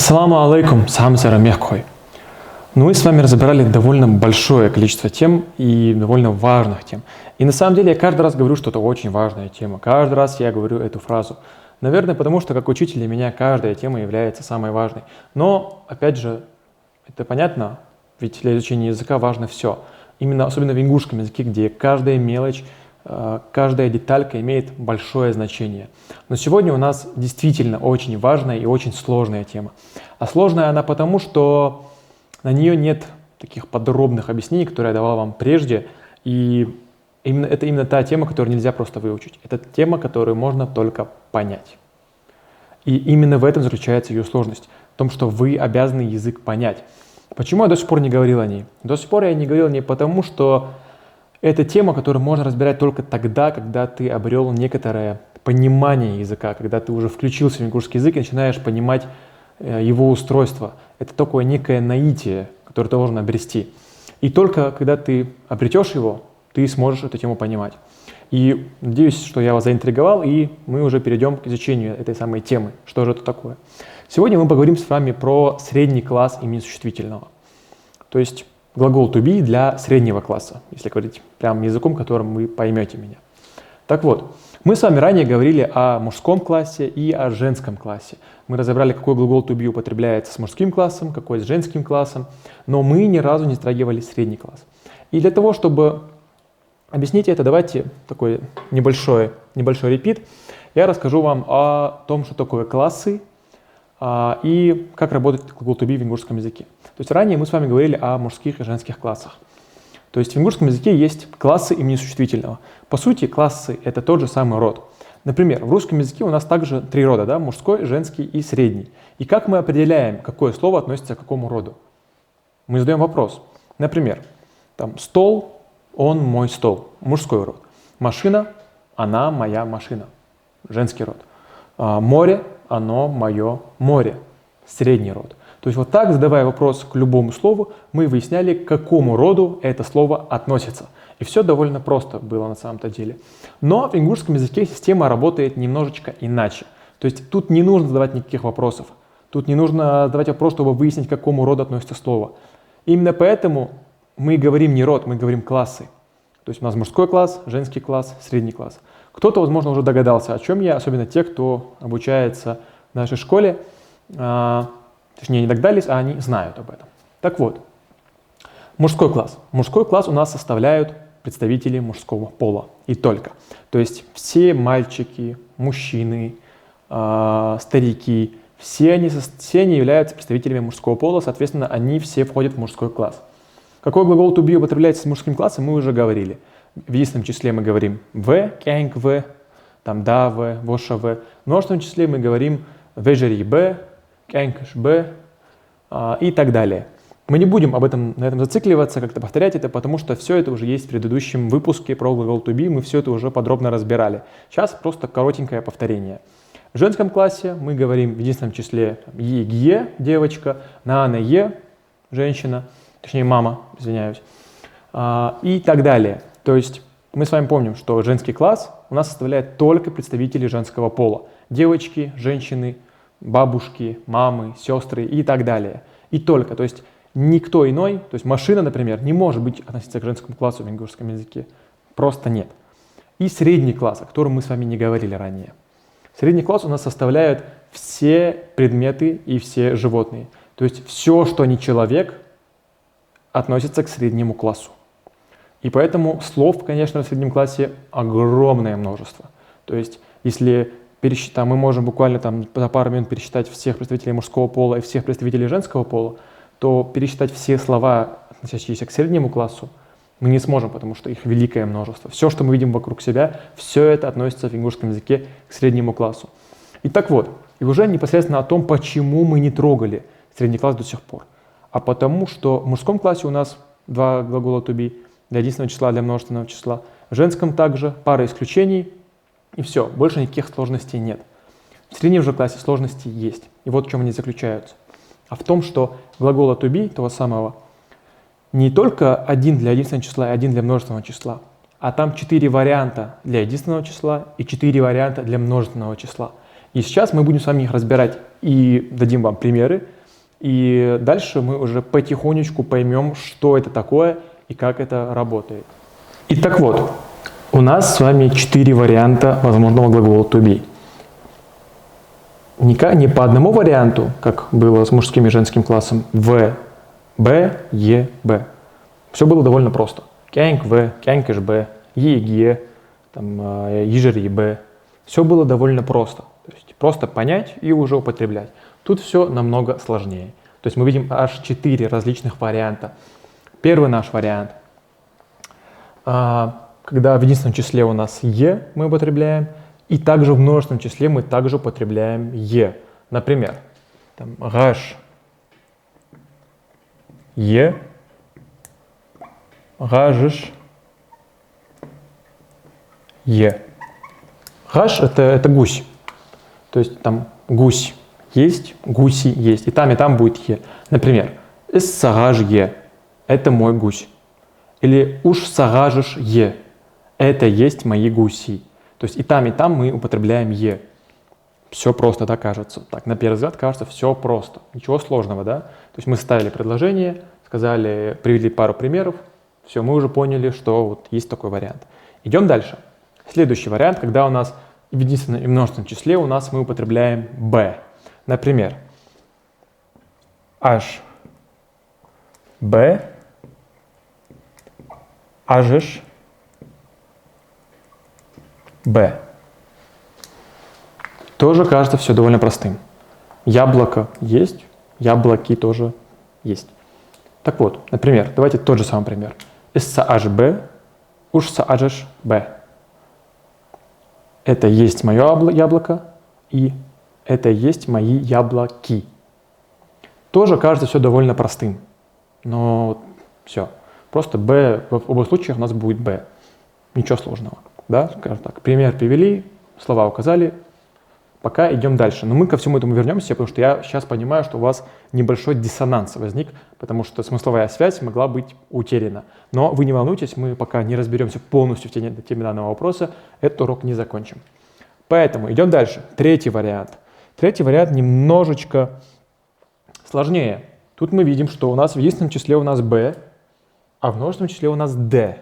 Ассаламу алейкум, Самсара Мехкой. Мы с вами разобрали довольно большое количество тем и довольно важных тем. И на самом деле я каждый раз говорю, что это очень важная тема. Каждый раз я говорю эту фразу. Наверное, потому что как учитель для меня каждая тема является самой важной. Но, опять же, это понятно, ведь для изучения языка важно все. Именно особенно в ингушском языке, где каждая мелочь, каждая деталька имеет большое значение. Но сегодня у нас действительно очень важная и очень сложная тема. А сложная она потому, что на нее нет таких подробных объяснений, которые я давал вам прежде. И это именно та тема, которую нельзя просто выучить. Это тема, которую можно только понять. И именно в этом заключается ее сложность. В том, что вы обязаны язык понять. Почему я до сих пор не говорил о ней? До сих пор я не говорил о ней потому, что это тема, которую можно разбирать только тогда, когда ты обрел некоторое понимание языка, когда ты уже включился в ингушский язык и начинаешь понимать его устройство. Это такое некое наитие, которое ты должен обрести. И только когда ты обретешь его, ты сможешь эту тему понимать. И надеюсь, что я вас заинтриговал, и мы уже перейдем к изучению этой самой темы. Что же это такое? Сегодня мы поговорим с вами про средний класс имени существительного. То есть глагол to be для среднего класса, если говорить прям языком, которым вы поймете меня. Так вот, мы с вами ранее говорили о мужском классе и о женском классе. Мы разобрали, какой глагол to be употребляется с мужским классом, какой с женским классом, но мы ни разу не затрагивали средний класс. И для того, чтобы объяснить это, давайте такой небольшой репит. Я расскажу вам о том, что такое классы и как работает глагол to be в ингушском языке. То есть ранее мы с вами говорили о мужских и женских классах. То есть в ингушском языке есть классы имени существительного. По сути, классы — это тот же самый род. Например, в русском языке у нас также три рода, да? Мужской, женский и средний. И как мы определяем, какое слово относится к какому роду? Мы задаем вопрос. Например, стол, он мой стол, мужской род. Машина, она моя машина, женский род. Море, оно мое море, средний род. То есть вот так, задавая вопрос к любому слову, мы выясняли, к какому роду это слово относится. И все довольно просто было на самом-то деле. Но в ингушском языке система работает немножечко иначе. То есть тут не нужно задавать никаких вопросов. Тут не нужно задавать вопрос, чтобы выяснить, к какому роду относится слово. Именно поэтому мы говорим не род, мы говорим классы. То есть у нас мужской класс, женский класс, средний класс. Кто-то, возможно, уже догадался, о чем я, особенно те, кто обучается в нашей школе. Точнее, не догадались, а они знают об этом. Так вот, мужской класс. Мужской класс у нас составляют представители мужского пола и только. То есть все мальчики, мужчины, старики, все они являются представителями мужского пола, соответственно, они все входят в мужской класс. Какой глагол to be употребляется с мужским классом, мы уже говорили. В единственном числе мы говорим в, кянг в, да в, воша в. В множественном числе мы говорим вежери б, кянкш б и так далее. Мы не будем на этом зацикливаться, как-то повторять это, потому что все это уже есть в предыдущем выпуске про глагол to be, мы все это уже подробно разбирали. Сейчас просто коротенькое повторение. В женском классе мы говорим в единственном числе е, девочка, на е, женщина, точнее мама, извиняюсь, и так далее. То есть мы с вами помним, что женский класс у нас составляет только представители женского пола. Девочки, женщины, бабушки, мамы, сестры и так далее. И только, то есть никто иной, то есть машина, например, не может относиться к женскому классу в ингушском языке. Просто нет. И средний класс, о котором мы с вами не говорили ранее. Средний класс у нас составляют все предметы и все животные. То есть все, что не человек, относится к среднему классу. И поэтому слов, конечно, в среднем классе огромное множество. То есть если мы можем буквально за пару минут пересчитать всех представителей мужского пола и всех представителей женского пола, то пересчитать все слова, относящиеся к среднему классу, мы не сможем, потому что их великое множество. Все, что мы видим вокруг себя, все это относится в ингушском языке к среднему классу. И так вот, и уже непосредственно о том, почему мы не трогали средний класс до сих пор. А потому что в мужском классе у нас два глагола to be, для единственного числа, для множественного числа. В женском также пара исключений, и все, больше никаких сложностей нет. В среднем же классе сложности есть. И вот в чем они заключаются. А в том, что глагола to be, того самого, не только один для единственного числа и один для множественного числа, а там 4 варианта для единственного числа и 4 варианта для множественного числа. И сейчас мы будем с вами их разбирать и дадим вам примеры, И дальше мы уже потихонечку поймем, что это такое и как это работает. Итак, вот, у нас с вами 4 варианта возможного глагола to be. Не по одному варианту, как было с мужским и женским классом, в, б, е, б. Все было довольно просто. Кянк в, кянкиш б, еге, ежери б. Все было довольно просто. То есть просто понять и уже употреблять. Тут все намного сложнее. То есть мы видим аж 4 различных варианта. Первый наш вариант. Когда в единственном числе у нас е мы употребляем, и также в множественном числе мы также употребляем е. Например, гаш е, гажиш е. Гаш это гусь. То есть там гусь есть, гуси есть. И там будет е. Например, эс сагаж е. Это мой гусь. Или уж сагажиш е. Это есть мои гуси. То есть и там мы употребляем е. Все просто, да, кажется. Так, на первый взгляд кажется все просто. Ничего сложного, да? То есть мы ставили предложение, сказали, привели пару примеров. Все, мы уже поняли, что вот есть такой вариант. Идем дальше. Следующий вариант, когда у нас в единственном и множественном числе у нас мы употребляем b. Например, h, b, ажиш, b. Тоже кажется все довольно простым. Яблоко есть, яблоки тоже есть. Так вот, например, давайте тот же самый пример. Ис-са-аш-б, уж-са-ажиш-б. Это есть мое яблоко, и это есть мои яблоки. Тоже кажется все довольно простым. Но все. Просто b в обоих случаях у нас будет b. Ничего сложного. Да, скажем так. Пример привели, слова указали. Пока идем дальше. Но мы ко всему этому вернемся, потому что я сейчас понимаю, что у вас небольшой диссонанс возник, потому что смысловая связь могла быть утеряна. Но вы не волнуйтесь, мы пока не разберемся полностью в теме данного вопроса, этот урок не закончим. Поэтому идем дальше. Третий вариант. Третий вариант немножечко сложнее. Тут мы видим, что у нас в единственном числе у нас b, а в множественном числе у нас d.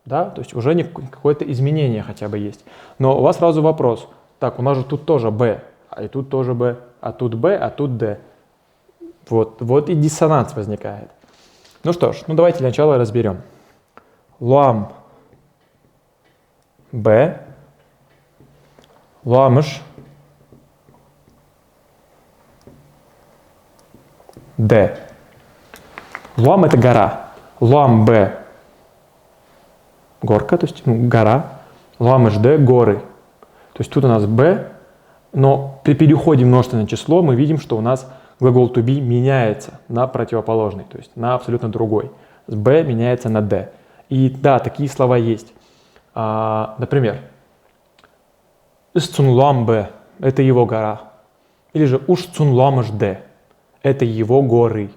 Да? То есть уже какое-то изменение хотя бы есть. Но у вас сразу вопрос. Так, у нас же тут тоже b, а и тут тоже b, а тут b, а тут d. Вот и диссонанс возникает. Ну что ж, давайте для начала разберем. Лам b, ламыш d. Лам это гора. Лам b горка, то есть гора. Ламыш d горы. То есть тут у нас b, но при переходе в множественное число мы видим, что у нас глагол to be меняется на противоположный, то есть на абсолютно другой. С b меняется на d. И да, такие слова есть. Например, «Ис-цун-лам б» — это его гора. Или же «Уш-цун-ламыш д» — это его горы.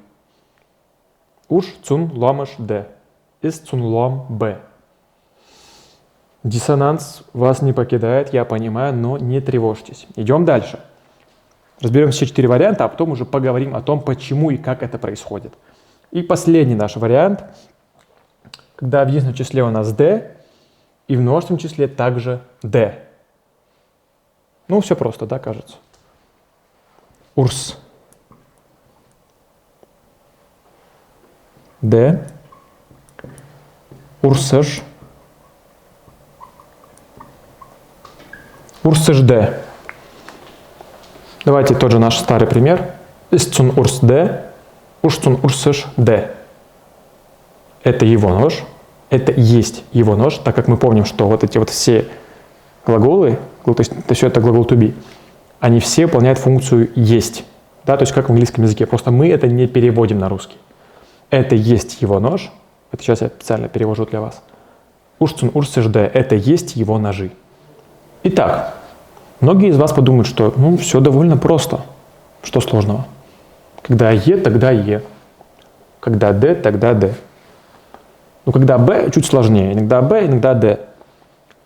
«Уш-цун-ламыш д» — «Ис-цун-лам б». Диссонанс вас не покидает, я понимаю, но не тревожьтесь. Идем дальше. Разберем все 4 варианта, а потом уже поговорим о том, почему и как это происходит. И последний наш вариант, когда в единственном числе у нас d, и в множественном числе также d. Ну, все просто, да, кажется. Урс. d. Урсыш. Урсыш d. Давайте тот же наш старый пример. Ис-цун урс d, уш-цун урсыш d. Это его нож, это есть его нож, так как мы помним, что вот эти вот все глаголы, то есть все это глагол to be, они все выполняют функцию есть. Да, то есть как в английском языке, просто мы это не переводим на русский. Это есть его нож, это сейчас я специально перевожу для вас. Уш-цун урсыш d, это есть его ножи. Итак, многие из вас подумают, что все довольно просто. Что сложного? Когда е, тогда е. Когда д, тогда д. Когда б, чуть сложнее. Иногда б, иногда д.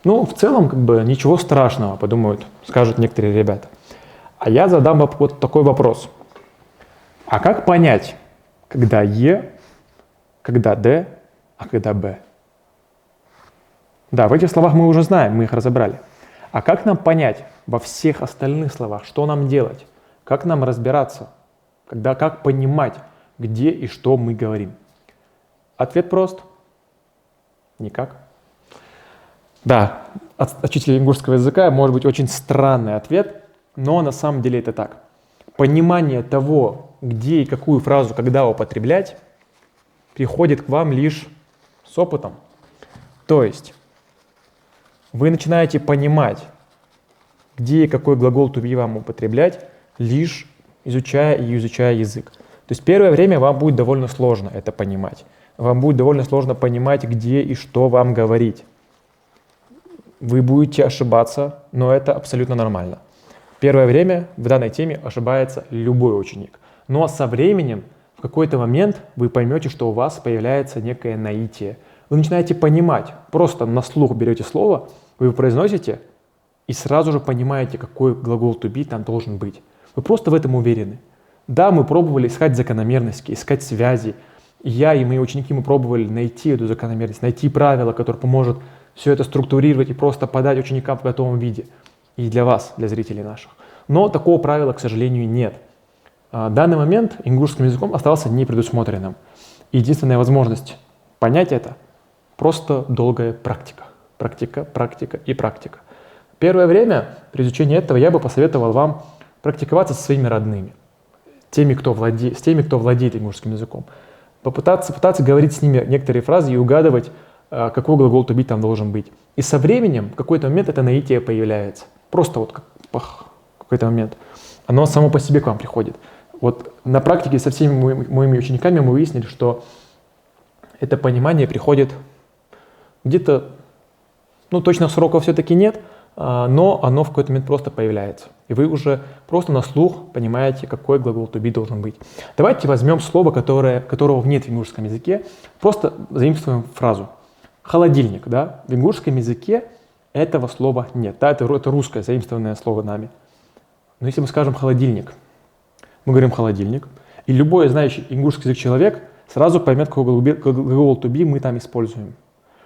В целом, ничего страшного, подумают, скажут некоторые ребята. А я задам вот такой вопрос. А как понять, когда «е», когда «д», а когда «б»? Да, в этих словах мы уже знаем, мы их разобрали. А как нам понять во всех остальных словах, что нам делать? Как нам разбираться? Как понимать, где и что мы говорим? Ответ прост. Никак. Да, от учителя ингушского языка может быть очень странный ответ, но на самом деле это так. Понимание того, где и какую фразу когда употреблять, приходит к вам лишь с опытом. То есть вы начинаете понимать, где и какой глагол to be вам употреблять, лишь изучая язык. То есть первое время вам будет довольно сложно это понимать. Вам будет довольно сложно понимать, где и что вам говорить. Вы будете ошибаться, но это абсолютно нормально. Первое время в данной теме ошибается любой ученик. Но со временем, в какой-то момент вы поймете, что у вас появляется некое наитие. Вы начинаете понимать, просто на слух берете слово, вы его произносите и сразу же понимаете, какой глагол to be там должен быть. Вы просто в этом уверены. Да, мы пробовали искать закономерности, искать связи. Я и мои ученики, мы пробовали найти эту закономерность, найти правило, которое поможет все это структурировать и просто подать ученикам в готовом виде. И для вас, для зрителей наших. Но такого правила, к сожалению, нет. Данный момент ингушским языком остался непредусмотренным. Единственная возможность понять это — просто долгая практика. Практика и практика. Первое время при изучении этого я бы посоветовал вам практиковаться со своими родными, с теми, кто владеет ингушским языком. Пытаться говорить с ними некоторые фразы и угадывать, какой глагол to be там должен быть. И со временем в какой-то момент это наитие появляется. Просто вот как какой-то момент. Оно само по себе к вам приходит. Вот на практике со всеми моими учениками мы выяснили, что это понимание приходит где-то, точно сроков все-таки нет, но оно в какой-то момент просто появляется. И вы уже просто на слух понимаете, какой глагол to be должен быть. Давайте возьмем слово, которого нет в ингушском языке, просто заимствуем фразу. Холодильник, да? В ингушском языке этого слова нет. Да, это русское заимствованное слово нами. Но если мы скажем холодильник, мы говорим холодильник, и любой знающий ингушский язык человек сразу поймет, какой глагол to be мы там используем.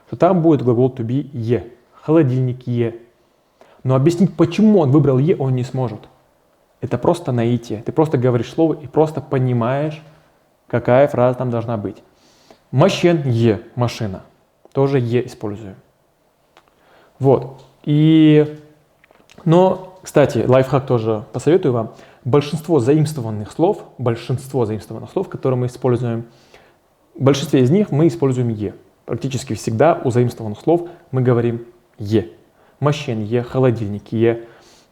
Что там будет глагол to be е. Холодильник е. Но объяснить, почему он выбрал е, он не сможет. Это просто наитие. Ты просто говоришь слово и просто понимаешь, какая фраза там должна быть. Машин е. Машина. Тоже е используем. Вот. Но, кстати, лайфхак тоже посоветую вам. Большинство заимствованных слов, которые мы используем, в большинстве из них мы используем е. Практически всегда у заимствованных слов мы говорим е. Машин е, холодильник е,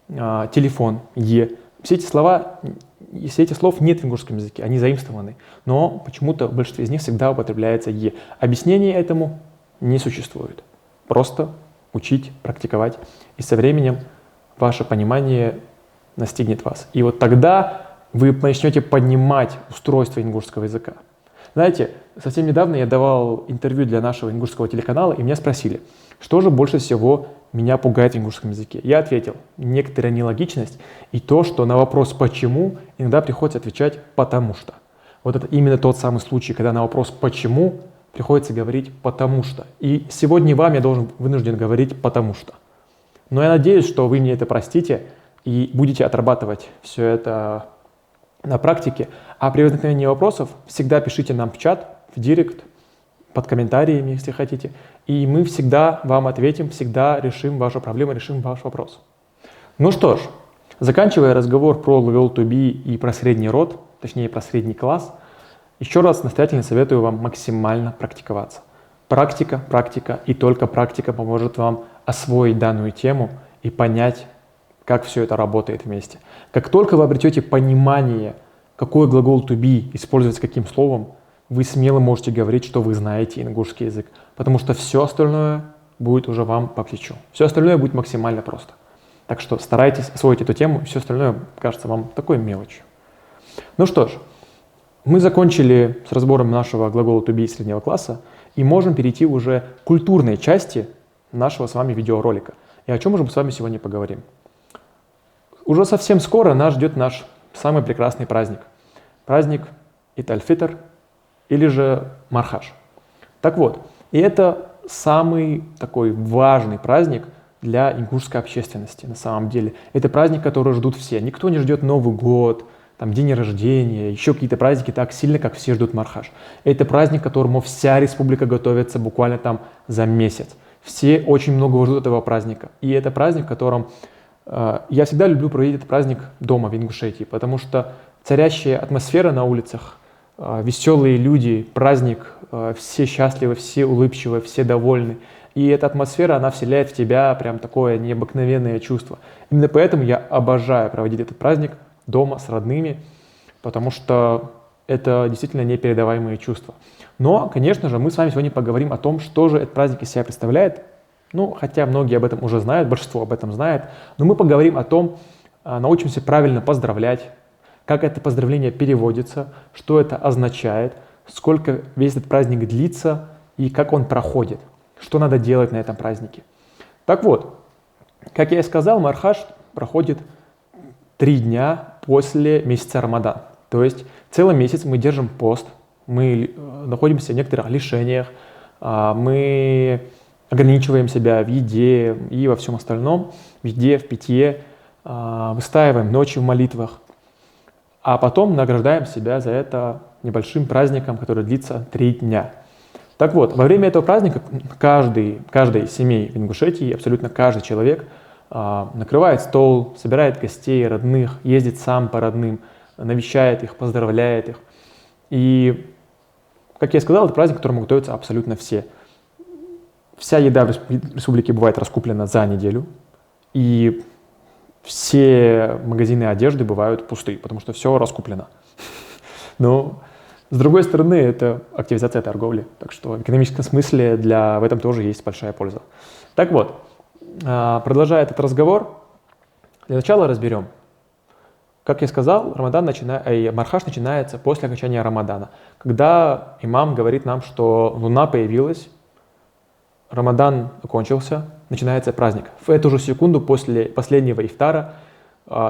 телефон е. Все эти слов нет в ингушском языке, они заимствованы. Но почему-то в большинстве из них всегда употребляется е. Объяснения этому не существует. Просто учить, практиковать. И со временем ваше понимание настигнет вас. И вот тогда вы начнете понимать устройство ингушского языка. Знаете, совсем недавно я давал интервью для нашего ингушского телеканала, и меня спросили, что же больше всего меня пугает в ингушском языке. Я ответил, некоторая нелогичность и то, что на вопрос «почему» иногда приходится отвечать «потому что». Вот это именно тот самый случай, когда на вопрос «почему» приходится говорить «потому что». И сегодня вам я вынужден говорить «потому что». Но я надеюсь, что вы мне это простите и будете отрабатывать все это на практике. А при возникновении вопросов всегда пишите нам в чат, в директ, под комментариями, если хотите. И мы всегда вам ответим, всегда решим вашу проблему, решим ваш вопрос. Ну что ж, заканчивая разговор про глагол to be и про средний род, точнее про средний класс, еще раз настоятельно советую вам максимально практиковаться. Практика и только практика поможет вам освоить данную тему и понять, как все это работает вместе. Как только вы обретете понимание, какой глагол to be использовать с каким словом, вы смело можете говорить, что вы знаете ингушский язык, потому что все остальное будет уже вам по плечу. Все остальное будет максимально просто. Так что старайтесь освоить эту тему, и все остальное кажется вам такой мелочью. Ну что ж, мы закончили с разбором нашего глагола to be среднего класса и можем перейти уже к культурной части нашего с вами видеоролика. И о чем же мы с вами сегодня поговорим? Уже совсем скоро нас ждет наш самый прекрасный праздник. праздник Ит-аль-Фитр или же Мархаш. Так вот, и это самый такой важный праздник для ингушской общественности на самом деле. Это праздник, который ждут все. Никто не ждет Новый год, там, день рождения, еще какие-то праздники так сильно, как все ждут Мархаш. Это праздник, к которому вся республика готовится буквально там за месяц. Все очень много ждут этого праздника. И это праздник, в котором я всегда люблю проводить этот праздник дома в Ингушетии, потому что царящая атмосфера на улицах, веселые люди, праздник, все счастливы, все улыбчивы, все довольны. И эта атмосфера, она вселяет в тебя прям такое необыкновенное чувство. Именно поэтому я обожаю проводить этот праздник дома с родными, потому что это действительно непередаваемые чувства. Но, конечно же, мы с вами сегодня поговорим о том, что же этот праздник из себя представляет. Ну, хотя многие об этом уже знают, большинство об этом знает, но мы поговорим о том, научимся правильно поздравлять, как это поздравление переводится, что это означает, сколько весь этот праздник длится и как он проходит, что надо делать на этом празднике. Так вот, как я и сказал, Мархаш проходит 3 дня после месяца Рамадан. То есть целый месяц мы держим пост, мы находимся в некоторых лишениях, мы ограничиваем себя в еде и во всем остальном, в еде, в питье, выстаиваем ночи в молитвах, а потом награждаем себя за это небольшим праздником, который длится 3 дня. Так вот, во время этого праздника каждая из семей в Ингушетии, абсолютно каждый человек накрывает стол, собирает гостей, родных, ездит сам по родным, навещает их, поздравляет их. И, как я сказал, это праздник, к которому готовятся абсолютно все. Вся еда в республике бывает раскуплена за неделю, и все магазины одежды бывают пустые, потому что все раскуплено. Но, с другой стороны, это активизация торговли, так что в экономическом смысле в этом тоже есть большая польза. Так вот, продолжая этот разговор, для начала разберем. Как я сказал, Мархаш начинается после окончания Рамадана, когда имам говорит нам, что луна появилась, Рамадан окончился, начинается праздник. В эту же секунду после последнего ифтара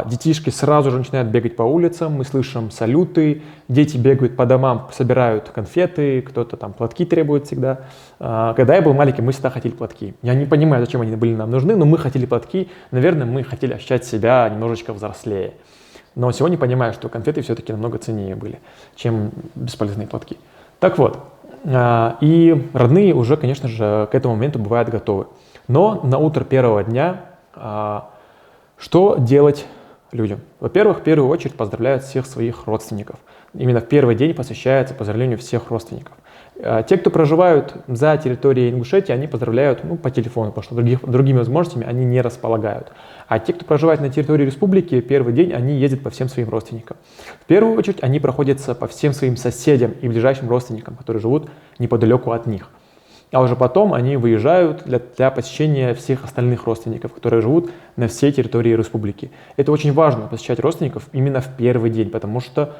детишки сразу же начинают бегать по улицам, мы слышим салюты, дети бегают по домам, собирают конфеты, кто-то там платки требует всегда. Когда я был маленький, мы всегда хотели платки. Я не понимаю, зачем они были нам нужны, но мы хотели платки. Наверное, мы хотели ощущать себя немножечко взрослее. Но сегодня понимаю, что конфеты все-таки намного ценнее были, чем бесполезные платки. Так вот, и родные уже, конечно же, к этому моменту бывают готовы. Но на утро первого дня что делать людям? Во-первых, в первую очередь поздравляют всех своих родственников. Именно в первый день посвящается поздравлению всех родственников. Те, кто проживают за территорией Ингушетии, они поздравляют по телефону, потому что другими возможностями они не располагают. А те, кто проживает на территории республики, первый день они ездят по всем своим родственникам. В первую очередь они проходятся по всем своим соседям и ближайшим родственникам, которые живут неподалеку от них. А уже потом они выезжают для посещения всех остальных родственников, которые живут на всей территории республики. Это очень важно, посещать родственников именно в первый день, потому что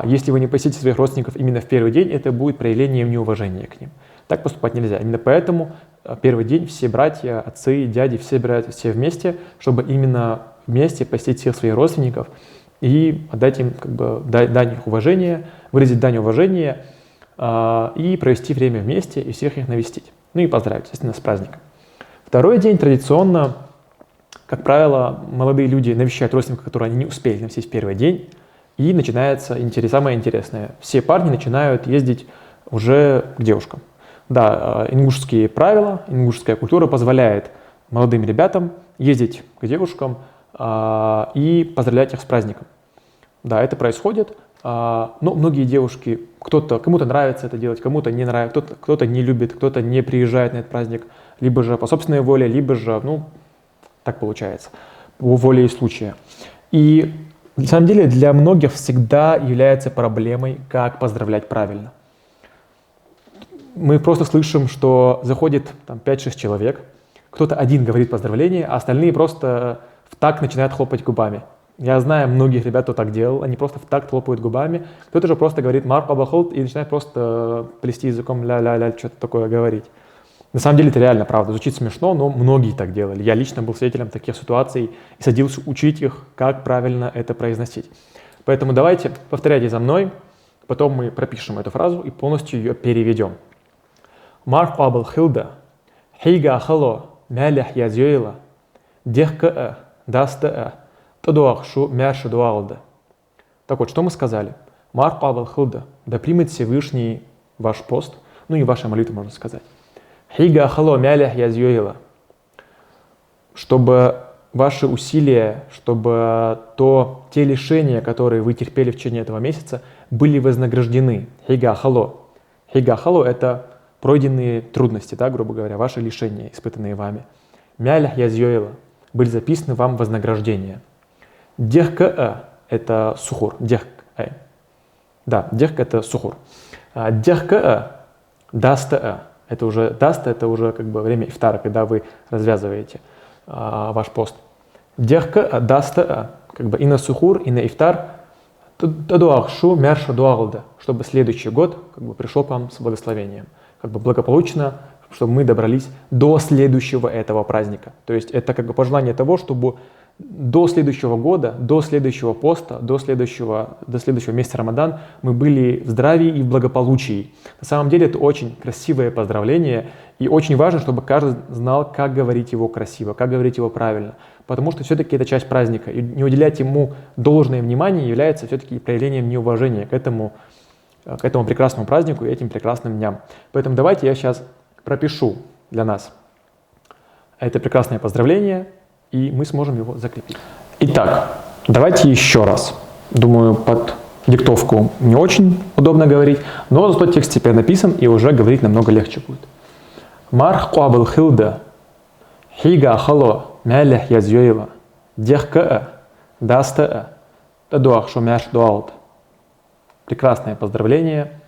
если вы не посетите своих родственников именно в первый день, это будет проявлением неуважения к ним. Так поступать нельзя. Именно поэтому первый день все братья, отцы, дяди, все собираются все вместе, чтобы именно вместе посетить всех своих родственников и отдать им дань их уважения, выразить дань уважения и провести время вместе и всех их навестить. Ну и поздравить, естественно, с праздником. Второй день традиционно, как правило, молодые люди навещают родственников, которые они не успели навестить в первый день, и начинается самое интересное. Все парни начинают ездить уже к девушкам. Да, ингушские правила, ингушская культура позволяет молодым ребятам ездить к девушкам и поздравлять их с праздником. Да, это происходит, но многие девушки, кому-то нравится это делать, кому-то не нравится, кто-то не любит, кто-то не приезжает на этот праздник, либо же по собственной воле, либо же, так получается, по воле и случая. И на самом деле для многих всегда является проблемой, как поздравлять правильно. Мы просто слышим, что заходит 5-6 человек, кто-то один говорит поздравление, а остальные просто в такт начинают хлопать губами. Я знаю многих ребят, кто так делал, они просто в такт хлопают губами, кто-то же просто говорит «мархаба холт» и начинает просто плести языком ля-ля-ля, что-то такое говорить. На самом деле это реально правда, звучит смешно, но многие так делали. Я лично был свидетелем таких ситуаций и садился учить их, как правильно это произносить. Поэтому давайте повторяйте за мной, потом мы пропишем эту фразу и полностью ее переведем. Мархабал хилда, хига хало, мялях язюила, дехка даста тадуахшу мярша дуалда. Так вот, что мы сказали? Мархабал хилда, да примет Всевышний ваш пост, ну и ваша молитва, можно сказать. Хига хало, мялях язюила, чтобы ваши усилия, чтобы те лишения, которые вы терпели в течение этого месяца, были вознаграждены. Хига хало. Хига хало — это пройденные трудности, да, грубо говоря, ваши лишения, испытанные вами. Мялях язьёйла — были записаны вам вознаграждения. Дехка — это сухур. Дехка. Да, дехка — это сухур. Дехка даста — это уже даста, это уже как бы время ифтара, когда вы развязываете ваш пост. Дехка даста, как бы и на сухур, и на ифтар, тадуахшу мярша дуалда, чтобы следующий год как бы пришел к вам с благословением, как бы благополучно, чтобы мы добрались до следующего этого праздника. То есть это как бы пожелание того, чтобы до следующего года, до следующего поста, до следующего месяца Рамадан мы были в здравии и в благополучии. На самом деле это очень красивое поздравление, и очень важно, чтобы каждый знал, как говорить его красиво, как говорить его правильно, потому что все-таки это часть праздника, и не уделять ему должное внимание является все-таки проявлением неуважения к этому прекрасному празднику и этим прекрасным дням. Поэтому давайте я сейчас пропишу для нас это прекрасное поздравление, и мы сможем его закрепить. Итак, давайте еще раз. Думаю, под диктовку не очень удобно говорить, но зато текст теперь написан, и уже говорить намного легче будет. Марх куабл хилда, хига хало, мялях язюила, дехка даста тадуах шумяш дуалт. Прекрасное поздравление,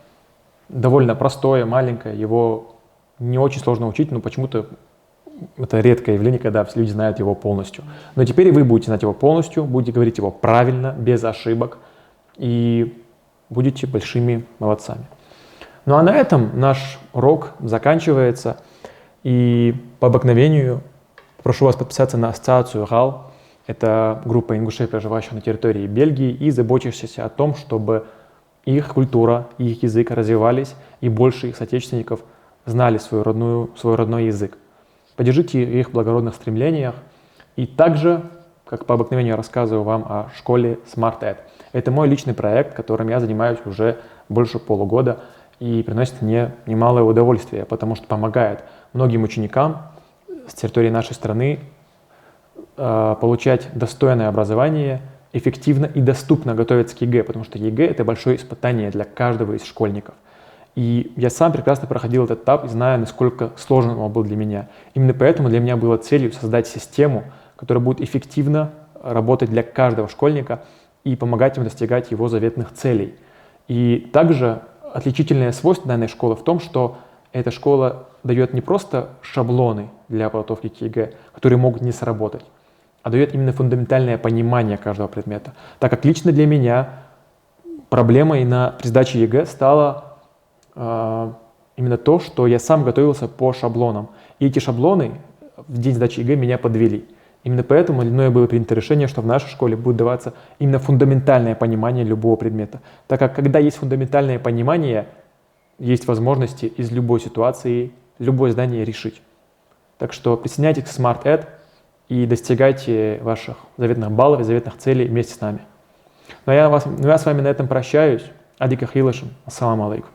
довольно простое, маленькое, его не очень сложно учить, но почему-то это редкое явление, когда люди знают его полностью. Но теперь вы будете знать его полностью, будете говорить его правильно, без ошибок, и будете большими молодцами. Ну а на этом наш урок заканчивается. И по обыкновению прошу вас подписаться на ассоциацию ГАЛ. Это группа ингушей, проживающих на территории Бельгии, и заботящихся о том, чтобы их культура, их язык развивались, и больше их соотечественников знали свой родной язык. Поддержите их в благородных стремлениях. И также, как по обыкновению, рассказываю вам о школе SmartEd. Это мой личный проект, которым я занимаюсь уже больше полугода и приносит мне немалое удовольствие, потому что помогает многим ученикам с территории нашей страны получать достойное образование, эффективно и доступно готовиться к ЕГЭ, потому что ЕГЭ — это большое испытание для каждого из школьников. И я сам прекрасно проходил этот этап и знаю, насколько сложным он был для меня. Именно поэтому для меня было целью создать систему, которая будет эффективно работать для каждого школьника и помогать ему достигать его заветных целей. И также отличительное свойство данной школы в том, что эта школа дает не просто шаблоны для подготовки к ЕГЭ, которые могут не сработать, а дает именно фундаментальное понимание каждого предмета. Так как лично для меня проблемой при сдаче ЕГЭ стало именно то, что я сам готовился по шаблонам. И эти шаблоны в день сдачи ЕГЭ меня подвели. Именно поэтому мною было принято решение, что в нашей школе будет даваться именно фундаментальное понимание любого предмета. Так как когда есть фундаментальное понимание, есть возможности из любой ситуации, любое задание решить. Так что присоединяйтесь к SmartEd и достигайте ваших заветных баллов и заветных целей вместе с нами. Ну а я с вами на этом прощаюсь. Адика Хилашем. Ассаламу алейкум.